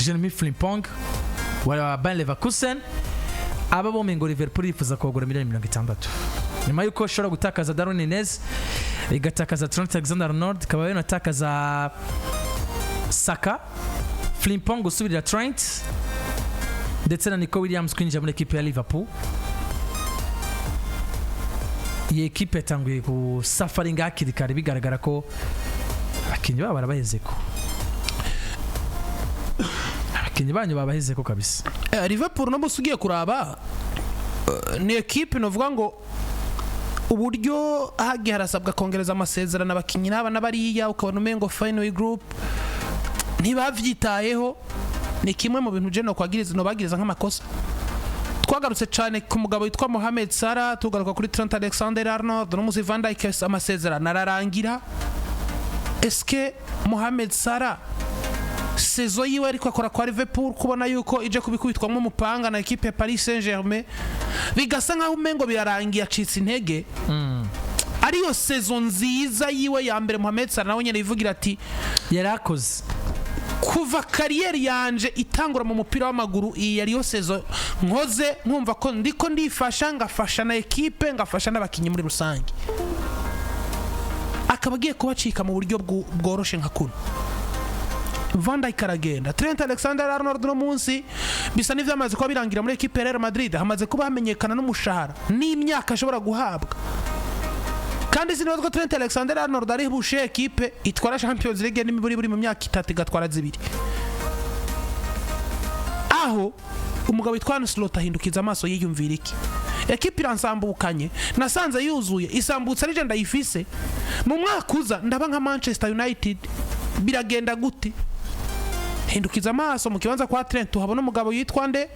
Jeremy Frimpong wa Bayer Leverkusen aba bombe ngo Liverpool yifuza kugura miliyoni 60 nyuma yuko shora gutakaza Darwin Nunez igatakaza Trent Alexander-Arnold kaba yanatakaza Saka Frimpong gusubirira Trent ndetse na Nico Williams kwinjira muri equipe ya Liverpool. Iyi equipe yatanguye ku suffering hakiri kare bigaragara ko abakinyi babo barabaheze ko abakinyi banyu babaheze ko kabisa. Liverpool no musugiye kuraba ni equipe novuga ngo uburyo Agiye harasabwa kongereza amasezerano abakinyi n'abana bariya ukabona umengo final group ntibavyitayeho. Ni kimwe mu bintu je no kwagiriza no bagiriza nk'amakosa. Twagarutse cyane ku mugabo witwa Mohamed Salah, tugaruka kuri Trent Alexander-Arnold no muzi Van Dijk amasezerano nararangira. Eske Mohamed Salah saison yiwe ariko akora kwa Liverpool kubona yuko ije kubikubitwamo umupanga na equipe ya Paris Saint-Germain bigasa nkaho umengo birarangiye acitse intege. Ariyo saison nziza yiwe ya mbere Mohamed Salah nawe nyene ivugira ati yarakoze kuva kariyeri yanje itangura mu mupira w'amaguru iyi yariyo saison nkoze nkumva ko ndiko ndifasha ngafasha na equipe ngafasha n'abakinyi muri rusange. Akabagiye kubacika mu buryo bworoshe nka kuno. Van Dijk aragenda, Trent Alexander-Arnold no munsi bisa n'ivyamaze kuba birangira muri equipe ya Real Madrid, hamaze kuba hamenyekana n'umushahara n'imyaka ashobora guhabwa. Kandi sinozwa Trent Alexander-Arnold ari bushe equipe itwara Champions League n'imiburi buri mu myaka 3 igatwara 2. Aho umugabo witwa Ancelotti ahindukiza amaso yiyumvira iki. Equipe iransambukanye nasanze yuzuye isambutsa ari je ndayifise mu mwaka uza ndaba nka Manchester United biragenda gute. Hindukiza amaso mu kibanza kwa Trent tuhabona umugabo yitwa nde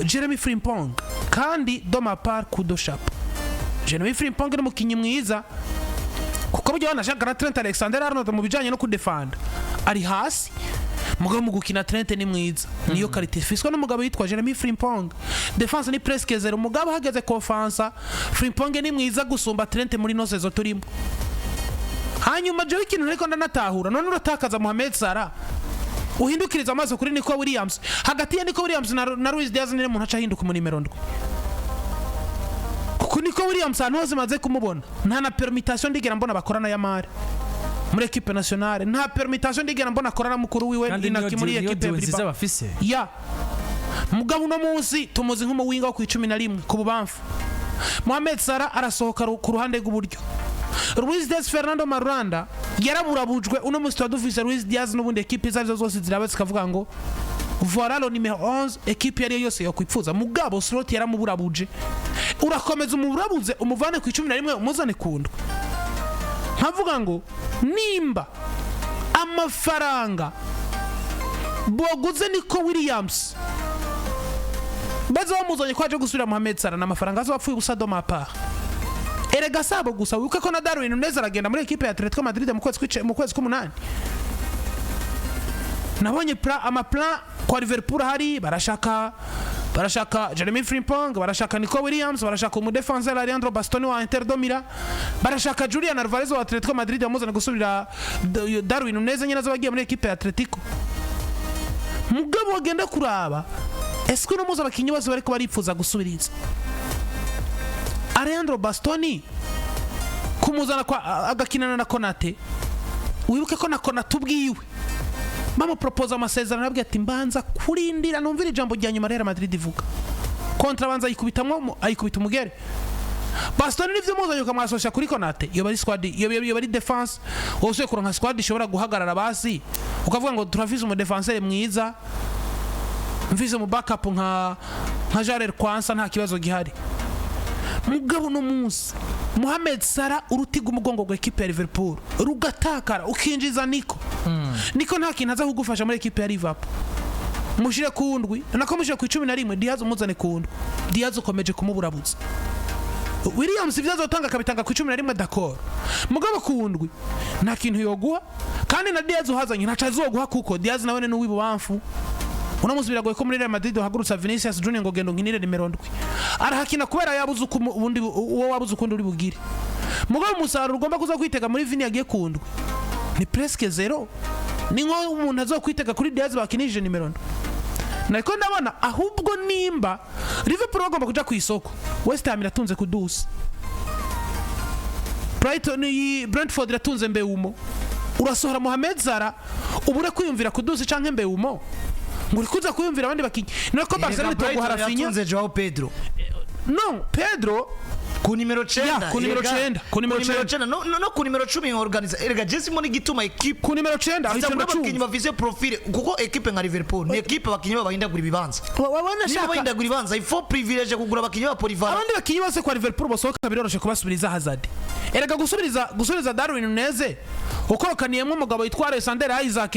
Jeremy Frimpong kandi doma par kudo chapeau. Jeremy Frimpong ni mukinyi mwiza kuko buryo banashaka Trent Alexander-Arnold mu bijanye no kudefanda ari hasi mugabo mu gukina Trent ni mwiza niyo qualité fisiko n'umugabo yitwa Jeremy Frimpong. Defense ni presque zero mugabo hageze ku offense Frimpong ni mwiza gusumba Trent muri no saison turimo. Hanyuma je ikintu ariko ndanatahura none uratakaza Mohamed Salah uhindukiriza amaso kuri Nico Williams hagati ya Nico Williams na Luis Diaz ni umuntu aca hinduka mu nimero 7 kuko Nico Williams anoze maze kumubona nta na permutation ndigera mbona bakorana ya mare muri equipe nationale nta permutation ndigera mbona akorana mukuru wiwe inaki muri equipe nziza bafise ya mugabo no munsi tumuzi nk'umuwinga wo ku 11 ku bubamfu. Mohamed Salah arasohoka ku ruhande rw'uburyo. Luis Diaz Fernando Marulanda yaraburabujwe uno musi twadufise Luis Diaz n'ubundi equipe zazo zose ziraba zikavuga ngo voilà le numéro 11 equipe yari yose yo kwipfuza mugabo slot yaramuburabuje. Urakomeza umuburabuze umuvane ku 11 umuzane kundwa. Nkavuga ngo nimba amafaranga boguze Nico Williams baza bamuzanye kwaje gusubira Mohamed Salah n'amafaranga azopfuye gusa doma part. Erega sabo gusa wibuke ko na Darwin Nunez aragenda muri equipe ya Atletico Madrid mu kwezi k'umunani. Nabonye plan kwa Liverpool hari barashaka Jeremy Frimpong, barashaka Nico Williams, barashaka umudefenseur Leandro Bastoni wa Inter de Milan, barashaka Julian Alvarez wa Atletico Madrid yamuzana gusubira Darwin Nunez nyine azabagiye muri equipe ya Atletico. Mugabo agenda kuraba eske no muza bakinyi bose bariko barifuza gusubiriza Leandro Bastoni kumuzana kwa agakinana na Konate. Wibuke ko na Konate ubwiwe mama propose amasezerano nabwiye ati mbanza kurindira numvira ijambo rya nyuma Real Madrid ivuga kontra banza ayikubita umugere. Bastoni nivyo muzanye ukamwasosha kuri Konate iyo bari squad iyo bari defense wose kuronka squad ishobora guhagarara basi ukavuga ngo turafise umu defenseur mwiza mvise mu backup nka Jared Kwansa nta kibazo gihari. Mugabo no munsi Mohamed Salah urutiga umugongo gwa equipe ya Liverpool rugatakara ukinjiza Nico. Nico nta kintu aza kugufasha muri equipe ya Liverpool. Mushire kundwi nako mushire ku 11 Diaz umuzane kundwi Diaz ukomeje kumuburabuza. Williams ivyo azotanga kabitanga ku 11 d'accord. Mugabo kundwi nta kintu yoguha kandi na Diaz uhazanye ntaca azoguha kuko Diaz nawe ne n'uwibo bamfu. Unamuzi biragoye ko muri Real Madrid hagurutsa Vinicius Junior ngo gendo nkinire nimero 7 arahakina kubera yabuze ubundi uwo wabuze ukundi uri bugire. Mugabo umusaruro ugomba kuza kwitega muri Vini yagiye kundwe ni presque zero. ni nko umuntu azokwitega kuri Diaz bakinije nimero nariko ndabona ahubwo nimba Liverpool bagomba kuja ku isoko West Ham iratunze kudusa Brighton Brentford iratunze Mbeumo urasohora Mohamed Zara ubure kwiyumvira kudusa canke Mbeumo nguri kuza kwiyumvira abandi bakinyi nako Barcelona itogo harafinya yatunze Joao Pedro no Pedro ku nimero 9 ku nimero 9 ku nimero 9 no ku nimero 10 organize erega Jesse mo n'igituma equipe ku nimero 9 ahita bakinyi bafise profile kuko equipe nka Liverpool ni equipe bakinyi bahindagura ibibanza wabona shaka bahindagura ibibanza ifo privilege kugura bakinyi ba Polivan abandi bakinyi bose kwa Liverpool basohoka biroroshe kubasubiriza Hazard erega gusubiriza Darwin Nunez ukorokaniyemo umugabo yitwa Alexander Isaac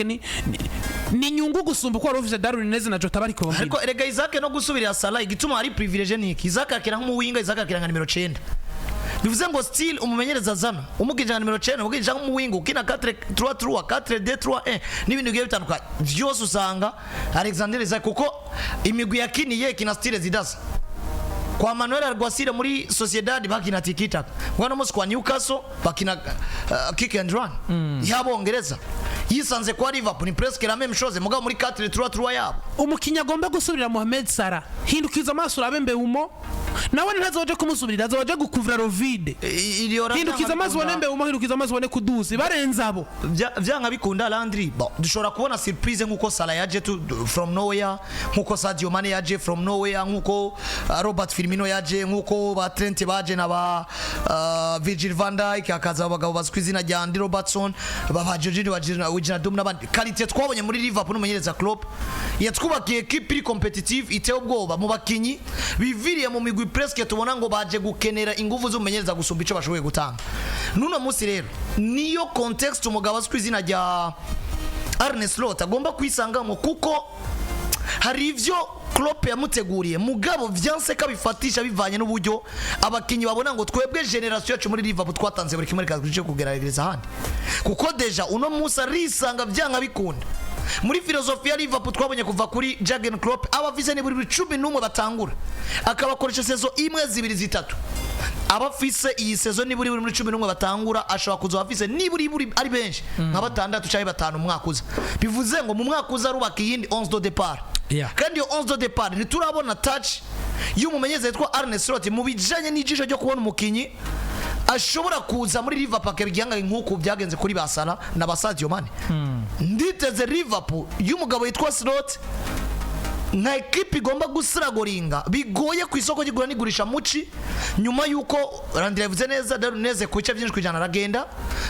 ni nyungu gusumba uko warufise Darwin Nunez na Jota bari ko ariko erega Isaac no gusubirira Salah igituma ari privilege ni Isaac akira nk'umuwinga Isaac akira nka nimero 9 bivuze ngo still umumenyereza zana umugije nimero 9 umugije nk'umuwinga ukina 4-3-3 4-2-3-1 n'ibindi bigiye bitandukanye byose usanga Alexander Isaac kuko imigwi yakiniye kina style zidasa kwa Manuel Alguacil muri Sociedad bakina tikita ngwana musi kwa Newcastle bakina kick and run y'abongereza yisanze kwa Liverpool ni presque la même chose mugabo muri 4-3-3 yabo umukinya agomba gusubirira Mohamed Salah hindukiza amaso urabe Mbeumo nawe ntazoje kumusubirira azoje gukuvura Rovide hindukiza amaso wone Mbeumo hindukiza amaso wone kuduzi barenza abo vyanga bikunda Landry dushobora kubona surprise nkuko Salah yaje from nowhere nkuko Sadio Mane yaje from nowhere nkuko Robert Firmino yaje nkuko ba Trent baje na ba Virgil van Dijk akaza abagabo bazkwizina rya Andy Robertson baba Jorginho Wijnaldum n'abandi qualité twabonye muri Liverpool n'umumenyereza Klopp yatwubakiye equipe iri competitive iteye ubwoba mu bakinyi biviriye mu migwi presque tubona ngo baje gukenera ingufu z'umumenyereza gusumba ico bashoboye gutanga nuno musi rero niyo context umugabo azkwizina rya Arne Slot agomba kwisangamo kuko hari ivyo Klopp yamuteguriye mugabo vyanse kabifatisha bivanye n'uburyo abakinyi babona ngo twebwe generation yacu muri Liverpool twatanze buri kimwe rikaje kugerageza handi kuko deja uno musa risanga vyanka bikunda muri filosofi ya Liverpool twabonye kuva kuri Jurgen Klopp abafise ni buri 11 batangura akabakoresha sezo imwe zibiri zitatu abafise iyi sezo ni buri 11 batangura ashobora kuzo afise ni buri ari benshi nka batandatu cyangwa batanu umwakuza bivuze ngo mu mwakuza rubaka yindi 11 de départ kandi yo 11 de départ ntiturabona touch y'umumenyereza yitwa Arne Slot mu bijanye n'ijisho ryo kubona umukinyi ashobora kuza muri Liverpool akabiganga nkuko byagenze kuri Basala na Sadio Mane nditeze Liverpool y'umugabo yitwa Slot nka equipe igomba gusiragoringa bigoye ku isoko gigura nigurisha muci nyuma yuko Landry yavuze neza Darwin Nunez ku bice byinshi kwijana aragenda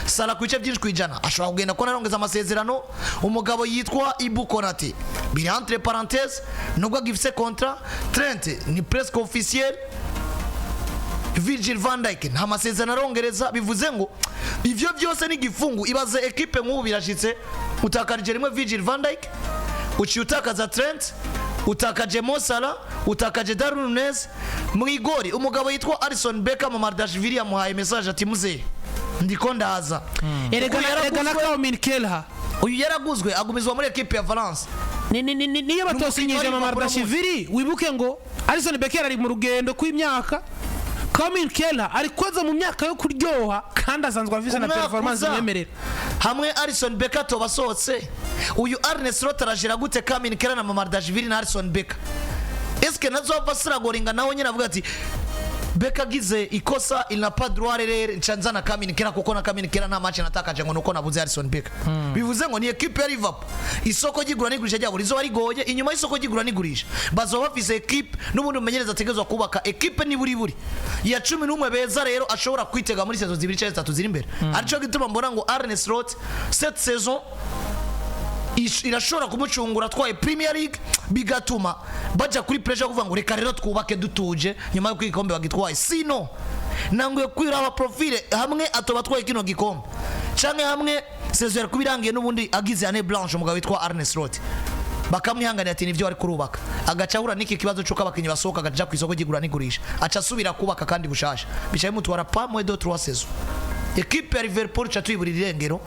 Salah ku bice byinshi kwijana ashobora kugenda ko narongeza amasezerano umugabo yitwa Ibu Konate biri entre parenthèses nubwo agifise contrat Trent ni presque officiel Virgil van Dijk nta masezerano arongereza bivuze ngo ivyo byose ni gifungu ibaze equipe nk'ubu birashitse utakarije rimwe Virgil van Dijk utakaza Trent utakaje Mo Salah utakaje Darwin Nunez mwigori umugabo yitwa Alisson Becker mu Mardashvili yamuhaye message ati muze ndiko ndaza erega na Kaumin Kelha uyu yaraguzwe agumizwa muri equipe ya Valence niyo batosinyije mu Mardashvili wibuke ngo Alisson Becker ari mu rugendo kw'imyaka Kaumin Kelha ari koza mu myaka yo kuryoha kandi asanzwe afise na performance yemerera hamwe Alisson Becker to basohotse uyu Arne Slot arashira gute Kaumin Kelha na Mardashvili na Alisson Becker eske nazo basiragoringa naho nyine avuga ati Becker gize ikosa il n'a pas droit rere chanzana Kaumin Kelha kuko na Kaumin Kelha na match natakaje ngo nuko nabuze Alisson Becker bivuze ngo ni equipe ya Liverpool isoko gigura nigurisha ryabo rizo bari goye inyuma y'isoko gigura nigurisha bazo bafise equipe n'ubundi umenyereza ategezwa kubaka equipe ni buri ya 11 beza rero ashobora kwitega muri saison 2-3 ziri imbere arico gituma mbona ngo Arne Slot cette saison irashobora kumucungura twaye Premier League bigatuma baja kuri pressure kuvuga ngo reka rero twubake dutuje nyuma yo kwikombe bagitwaye sino nanguye kwira aba profile hamwe atoba twaye kino gikombe canke hamwe saison kubirangiye n'ubundi agize année blanche umugabo witwa Arne Slot bakamwihanganira ati nivyo ari kurubaka agacahura niki kibazo cyo kabakinyi basohoka agaja ku isoko gigura nigurisha aca asubira kubaka kandi bushasha bicaye mutwara pas moins de 3 saisons equipe ya Liverpool catwiburi irengero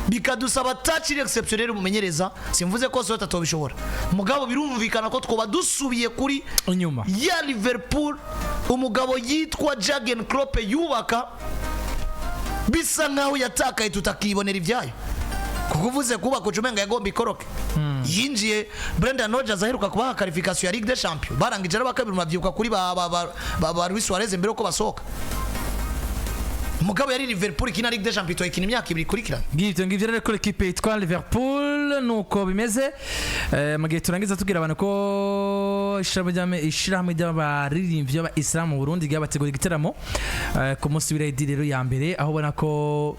bikadusaba touch exceptionnel umumenyereza simvuze ko Slot atobishobora mugabo birumvikana ko twoba dusubiye kuri inyuma ya Liverpool umugabo yitwa Jurgen Klopp yubaka bisa nkaho yatakaye tutakibonera ivyayo kuko uvuze kuba kujumenga yagomba ikoroke yinjiye Brendan Rodgers aheruka kubaha qualification ya Ligue des Champions barangije bakabiri mavyibuka kuri ba Luis Suarez mbere ko basoka mugabo yari Liverpool kina Ligue des Champions ikina imyaka ibiri kurikirana ngivyo rero ko equipe yitwa Liverpool nuko bimeze mu gihe turangiza tugira abantu ko ishirahamwe ry'abaririmbyi b'Islam mu Burundi ryabategura igiteramo ku munsi w'iredi rero ya mbere aho ubona ko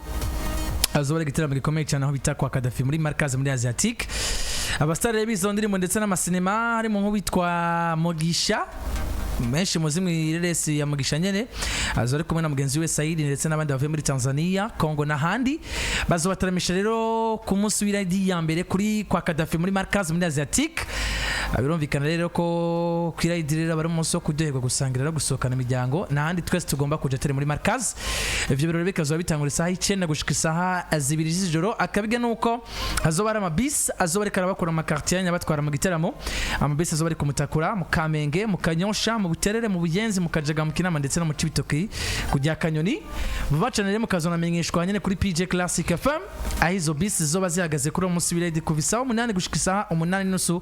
azobora igiteramo gikomeye cyane aho bita kwa Kadafi muri Markaz muri Asiatique abastare bizo ndirimo ndetse n'amasinema harimo nk'uwitwa Mugisha menshi muzi mwireresi ya Mugisha nyene azore kumwe na mugenzi we Said ndetse n'abandi bavuye muri Tanzania Kongo n'ahandi bazobataramisha rero ku munsi w'iradi ya mbere kuri kwa Kadafi muri Markaz muri Asiatique birumvikana rero ko kwiradi rero bari umunsi wo kuryoherwa gusangira no gusohokana imiryango n'ahandi twese tugomba kuja turi muri Markaz ivyo birori bikazoba bitangura isaha 9 gushika isaha 2 z'ijoro akabiga nuko hazoba ari amabisi azoba rekara bakora amakartier nyabatwara mu giteramo amabisi azoba ari Kumutakura mu Kamenge mu Kanyosha mu Buterere mu Buyenzi mu Kajaga mu Kinama ndetse no mu Cibitoki kujya Kanyoni bacanire mu kazonamenyeshwa nyene kuri PJ Classic FM ahizo bisi zoba zihagaze kuri umunsi w'iredi kuva 8 gushika isaha 8:30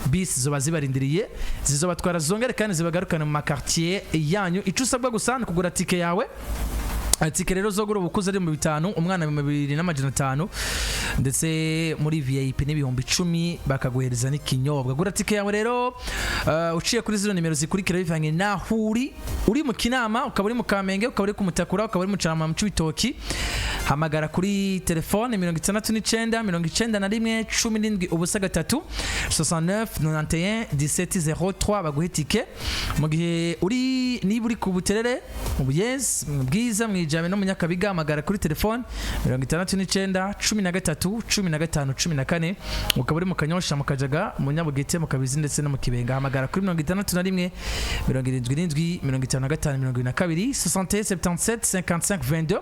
bisi zoba zibarindiriye zizobatwara zongere kandi zibagarukana mu makartier yanyu ico usabwa gusa kugura tike yawe atike rero zogura ubukuze ari mu 5 umwana mu 2500 ndetse muri VIP n'ibihumbi 10 bakaguhereza n'ikinyobwa gura tike yawe rero uciye kuri zino nimero zikurikira bivanye na huri uri mu Kinama ukaba uri mu Kamenge ukaba uri Kumutakura ukaba uri mu Carama mu Cibitoki hamagara kuri telefone 69 91 17 ubusa 3 69 91 17 baguhe tike mu gihe uri niba uri ku Buterere mu Buyenzi mu Bwiza mu Ijame no mu Nyakabiga hamagara kuri telefone 69 13 15 14 ukaba uri mu Kanyosha mu Kajaga mu Nyabugete mu Kabizi ndetse no mu Kibenga hamagara kuri 61 77 55 22 61 77 55 22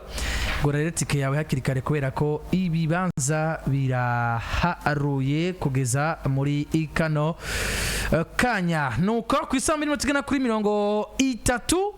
gura rero tike yawe hakiri kare kubera ko ibibanza biraharuye kugeza muri ikano kanya nuko ku isaha 30 kuri 30